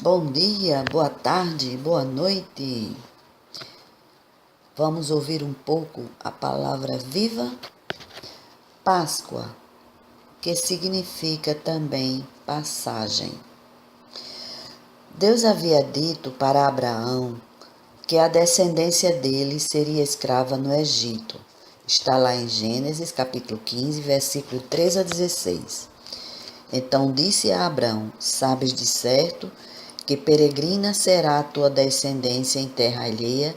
Bom dia, boa tarde, boa noite. Vamos ouvir um pouco a palavra viva? Páscoa, que significa também passagem. Deus havia dito para Abraão que a descendência dele seria escrava no Egito. Está lá em Gênesis capítulo 15, versículo 3 a 16. Então disse a Abraão: sabes de certo que peregrina será a tua descendência em terra alheia,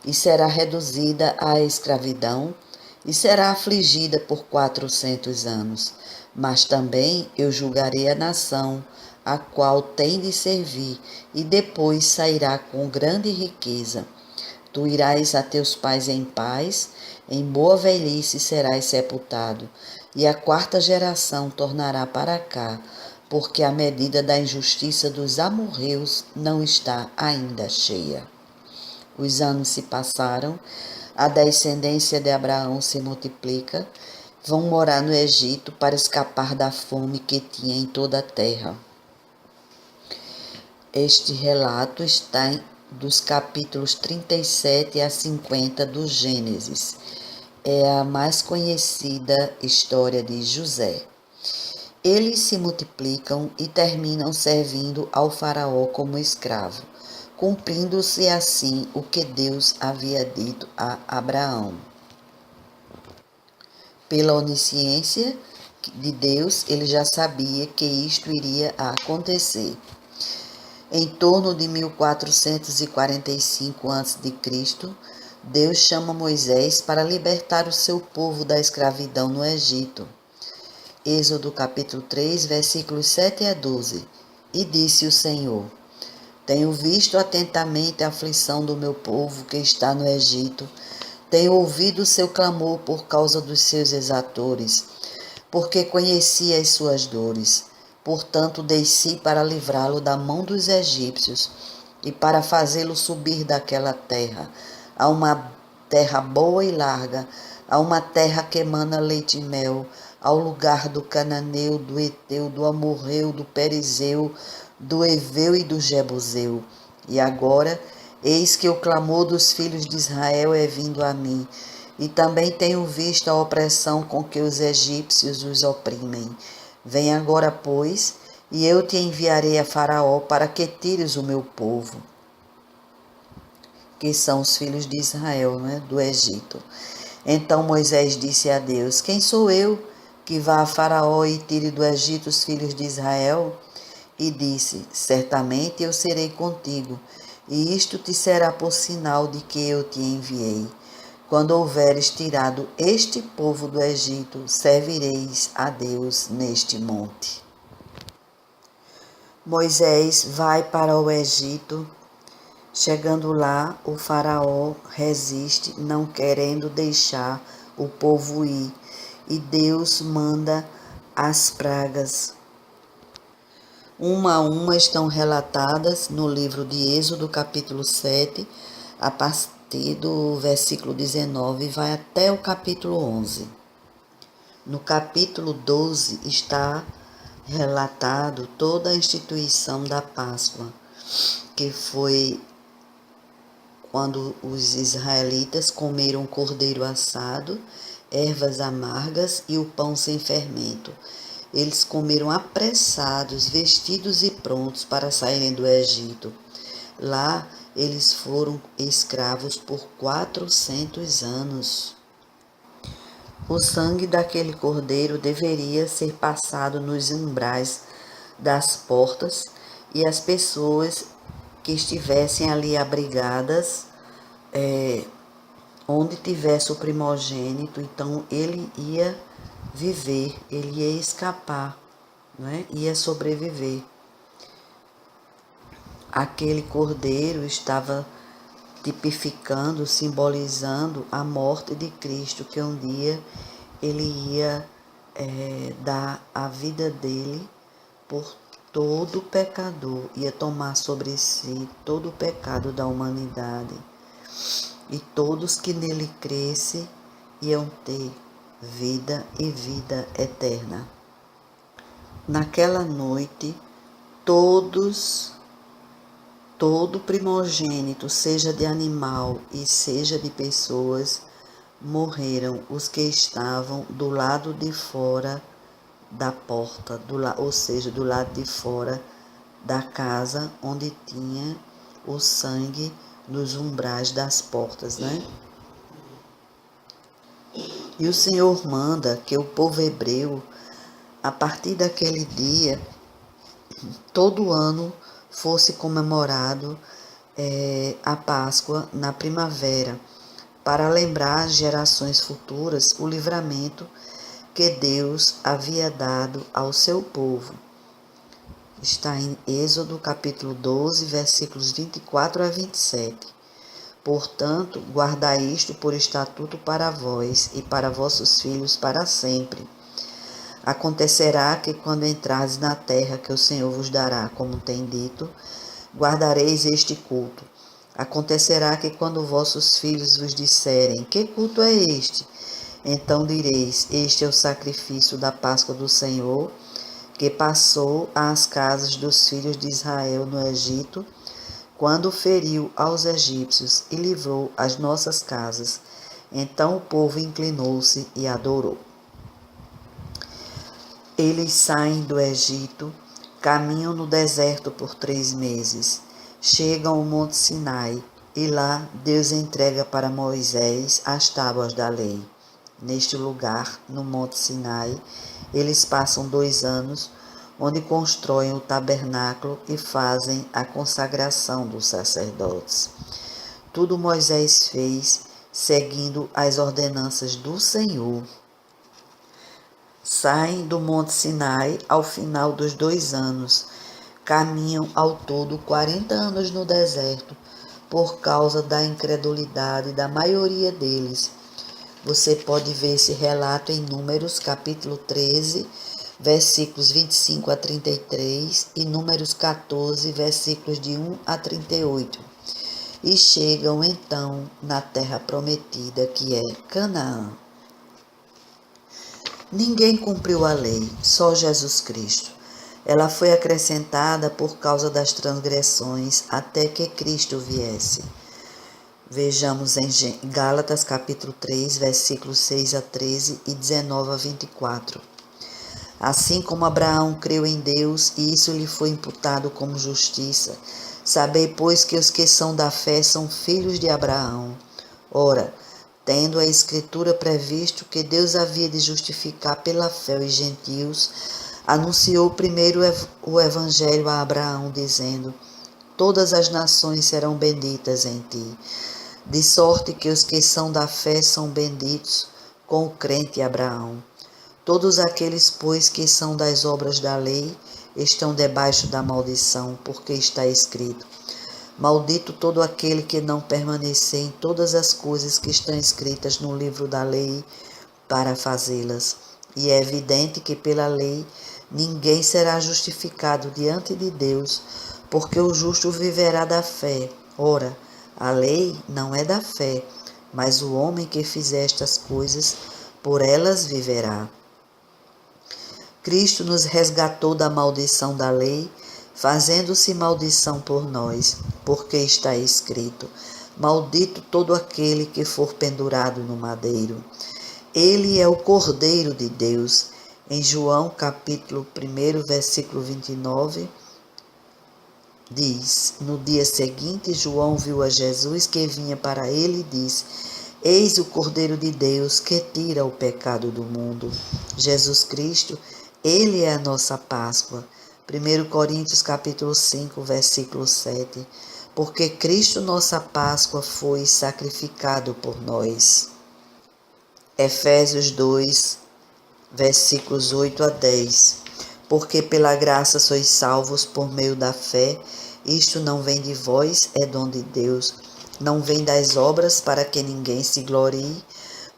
e será reduzida à escravidão, e será afligida por 400 anos. Mas também eu julgarei a nação, a qual tem de servir, e depois sairá com grande riqueza. Tu irás a teus pais em paz, em boa velhice serás sepultado, e a quarta geração tornará para cá, porque a medida da injustiça dos amorreus não está ainda cheia. Os anos se passaram, a descendência de Abraão se multiplica, vão morar no Egito para escapar da fome que tinha em toda a terra. Este relato está dos capítulos 37 a 50 do Gênesis. É a mais conhecida história de José. Eles se multiplicam e terminam servindo ao faraó como escravo, cumprindo-se assim o que Deus havia dito a Abraão. Pela onisciência de Deus, ele já sabia que isto iria acontecer. Em torno de 1445 a.C., Deus chama Moisés para libertar o seu povo da escravidão no Egito. Êxodo capítulo 3, versículos 7 a 12. E disse o Senhor: tenho visto atentamente a aflição do meu povo que está no Egito, tenho ouvido o seu clamor por causa dos seus exatores, porque conheci as suas dores. Portanto, desci para livrá-lo da mão dos egípcios e para fazê-lo subir daquela terra, a uma terra boa e larga, a uma terra que emana leite e mel, ao lugar do cananeu, do Eteu, do Amorreu, do Perizeu, do Eveu e do Jebuseu. E agora, eis que o clamor dos filhos de Israel é vindo a mim, e também tenho visto a opressão com que os egípcios os oprimem. Vem agora, pois, e eu te enviarei a Faraó para que tires o meu povo, que são os filhos de Israel, do Egito. Então Moisés disse a Deus: quem sou eu que vá a Faraó e tire do Egito os filhos de Israel? E disse: certamente eu serei contigo, e isto te será por sinal de que eu te enviei. Quando houveres tirado este povo do Egito, servireis a Deus neste monte. Moisés vai para o Egito. Chegando lá, o faraó resiste, não querendo deixar o povo ir, e Deus manda as pragas. Uma a uma estão relatadas no livro de Êxodo, capítulo 7, a partir do versículo 19, vai até o capítulo 11. No capítulo 12 está relatado toda a instituição da Páscoa, que foi quando os israelitas comeram cordeiro assado, ervas amargas e o pão sem fermento. Eles comeram apressados, vestidos e prontos para saírem do Egito. Lá eles foram escravos por 400 anos. O sangue daquele cordeiro deveria ser passado nos umbrais das portas, e as pessoas que estivessem ali abrigadas, onde tivesse o primogênito, então ele ia viver, ele ia escapar, ia sobreviver. Aquele cordeiro estava tipificando, simbolizando a morte de Cristo, que um dia ele ia dar a vida dele por todo pecador, ia tomar sobre si todo o pecado da humanidade. E todos que nele crescem iam ter vida e vida eterna. Naquela noite, todos todo primogênito, seja de animal e seja de pessoas, morreram os que estavam do lado de fora da porta, ou seja, do lado de fora da casa onde tinha o sangue nos umbrais das portas, né? E o Senhor manda que o povo hebreu, a partir daquele dia, todo ano fosse comemorado a Páscoa na primavera, para lembrar às gerações futuras o livramento que Deus havia dado ao seu povo. Está em Êxodo capítulo 12, versículos 24 a 27. Portanto, guardai isto por estatuto para vós e para vossos filhos para sempre. Acontecerá que quando entrares na terra que o Senhor vos dará, como tem dito, guardareis este culto. Acontecerá que quando vossos filhos vos disserem, que culto é este? Então direis, este é o sacrifício da Páscoa do Senhor, que passou às casas dos filhos de Israel no Egito, quando feriu aos egípcios e livrou as nossas casas. Então o povo inclinou-se e adorou. Eles saem do Egito, caminham no deserto por 3 meses, chegam ao Monte Sinai e lá Deus entrega para Moisés as tábuas da lei. Neste lugar, no Monte Sinai, eles passam 2 anos, onde constroem o tabernáculo e fazem a consagração dos sacerdotes. Tudo Moisés fez, seguindo as ordenanças do Senhor. Saem do Monte Sinai ao final dos 2 anos, caminham ao todo 40 anos no deserto, por causa da incredulidade da maioria deles. Você pode ver esse relato em Números capítulo 13, versículos 25 a 33 e Números 14, versículos de 1 a 38. E chegam então na terra prometida, que é Canaã. Ninguém cumpriu a lei, só Jesus Cristo. Ela foi acrescentada por causa das transgressões até que Cristo viesse. Vejamos em Gálatas capítulo 3, versículos 6 a 13 e 19 a 24. Assim como Abraão creu em Deus, e isso lhe foi imputado como justiça, sabei, pois, que os que são da fé são filhos de Abraão. Ora, tendo a Escritura previsto que Deus havia de justificar pela fé os gentios, anunciou primeiro o Evangelho a Abraão, dizendo, todas as nações serão benditas em ti. De sorte que os que são da fé são benditos com o crente Abraão. Todos aqueles, pois, que são das obras da lei, estão debaixo da maldição, porque está escrito, maldito todo aquele que não permanecer em todas as coisas que estão escritas no livro da lei para fazê-las. E é evidente que pela lei ninguém será justificado diante de Deus, porque o justo viverá da fé. Ora, a lei não é da fé, mas o homem que fizer estas coisas, por elas viverá. Cristo nos resgatou da maldição da lei, fazendo-se maldição por nós, porque está escrito, maldito todo aquele que for pendurado no madeiro. Ele é o Cordeiro de Deus. Em João capítulo 1, versículo 29, diz, no dia seguinte, João viu a Jesus que vinha para ele e disse, eis o Cordeiro de Deus que tira o pecado do mundo. Jesus Cristo, ele é a nossa Páscoa. 1 Coríntios capítulo 5, versículo 7. Porque Cristo, nossa Páscoa, foi sacrificado por nós. Efésios 2, versículos 8 a 10. Porque pela graça sois salvos por meio da fé, isto não vem de vós, é dom de Deus. Não vem das obras para que ninguém se glorie,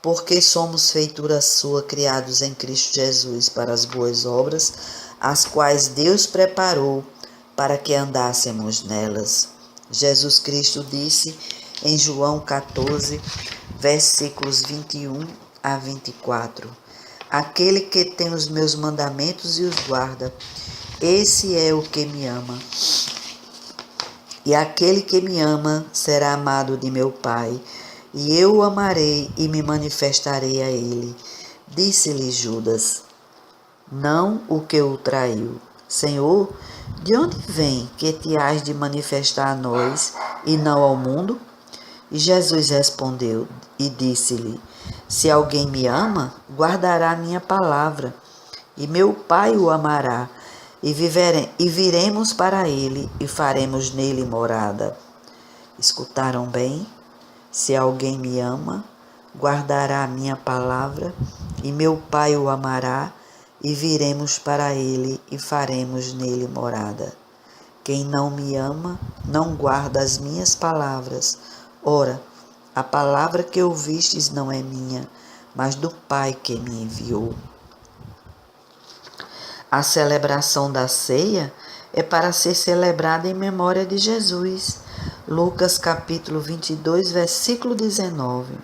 porque somos feitura sua, criados em Cristo Jesus para as boas obras, as quais Deus preparou para que andássemos nelas. Jesus Cristo disse em João 14, versículos 21 a 24, aquele que tem os meus mandamentos e os guarda, esse é o que me ama. E aquele que me ama será amado de meu Pai, e eu o amarei e me manifestarei a ele. Disse-lhe Judas, não o que o traiu: Senhor, de onde vem que te hás de manifestar a nós e não ao mundo? E Jesus respondeu e disse-lhe, se alguém me ama, guardará minha palavra, e meu Pai o amará, e viremos para ele e faremos nele morada. Escutaram bem? Se alguém me ama, guardará a minha palavra, e meu Pai o amará, e viremos para ele e faremos nele morada. Quem não me ama, não guarda as minhas palavras. Ora, a palavra que ouvistes não é minha, mas do Pai que me enviou. A celebração da ceia é para ser celebrada em memória de Jesus. Lucas capítulo 22, versículo 19.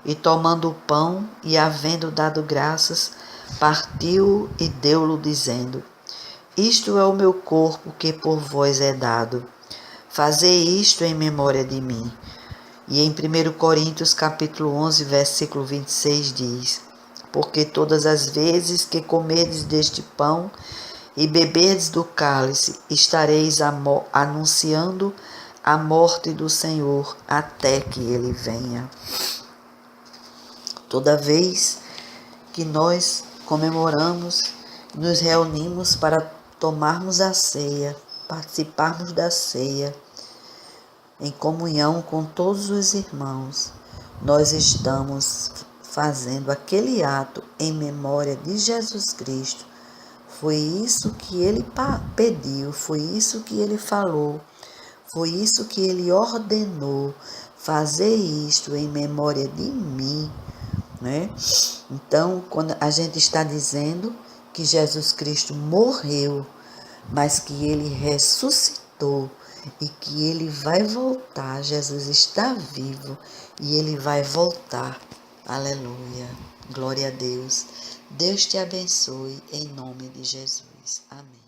E tomando o pão e havendo dado graças, partiu e deu-lo dizendo, isto é o meu corpo que por vós é dado. Fazei isto em memória de mim. E em 1 Coríntios capítulo 11, versículo 26 diz, porque todas as vezes que comerdes deste pão e beberdes do cálice, estareis anunciando a morte do Senhor até que ele venha. Toda vez que nós comemoramos, nos reunimos para tomarmos a ceia, participarmos da ceia, em comunhão com todos os irmãos, nós estamos fazendo aquele ato em memória de Jesus Cristo. Foi isso que ele pediu, foi isso que ele falou, foi isso que ele ordenou, fazer isto em memória de mim, né? Então, quando a gente está dizendo que Jesus Cristo morreu, mas que ele ressuscitou e que ele vai voltar, Jesus está vivo e ele vai voltar. Aleluia. Glória a Deus. Deus te abençoe em nome de Jesus. Amém.